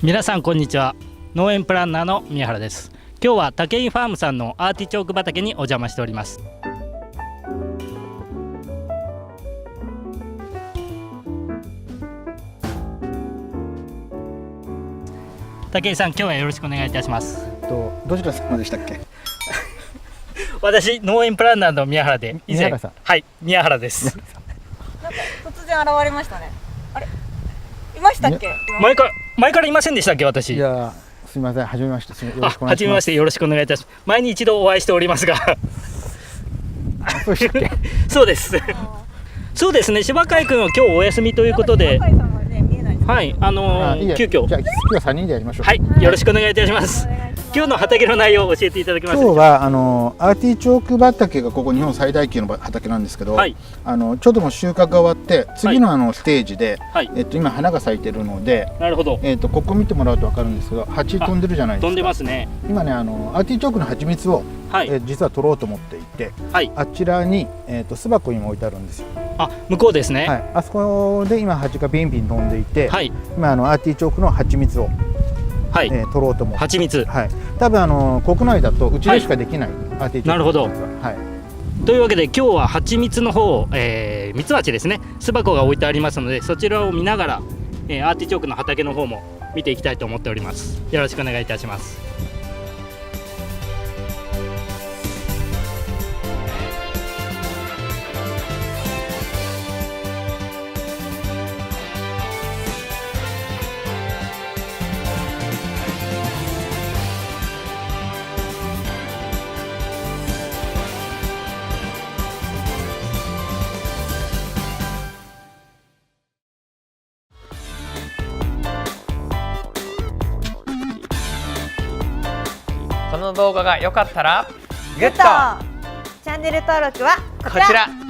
皆さんこんにちは。農園プランナーの宮原です。今日は武井ファームさんのアーティチョーク畑にお邪魔しております。武井さん、今日はよろしくお願いいたします。どちら様でしたっけ？私、農園プランナーの宮原で、宮原さん。はい、宮原です。なんか突然現れましたね。あれ、いましたっけ？前からいませんでしたっけ、私。いや、すみません、初めまして、よろしくお願いします。初めまして、よろしくお願いいたします。前に一度お会いしておりますがそうでしたっけ？そうです。そうですね、柴海君は今日お休みということで、はい、急遽。じゃあ今日は3人でやりましょう。はい、よろしくお願いいたします。今日の畑の内容を教えていただけますか？今日はアーティチョーク畑がここ日本最大級の畑なんですけど、はい、ちょっともう収穫が終わって次のステージで、はい、今花が咲いてるので、なるほど。ここ見てもらうと分かるんですけど、蜂飛んでるじゃないですか。飛んでますね。今ねアーティチョークの蜂蜜を、はい、実は取ろうと思っていて、はい、あちらに巣箱にも置いてあるんですよ。あ、向こうですね。はい、あそこで今蜂がビンビン飛んでいて、はい、今アーティチョークの蜂蜜をはい、取ろうと思う。蜂蜜。はい。多分国内だとうちでしかできない、アーティチョーク。なるほど。はい。というわけで今日は蜂蜜の方、蜜蜂ですね。巣箱が置いてありますので、そちらを見ながら、アーティチョークの畑の方も見ていきたいと思っております。よろしくお願いいたします。この動画が良かったらグッド、チャンネル登録はこちら。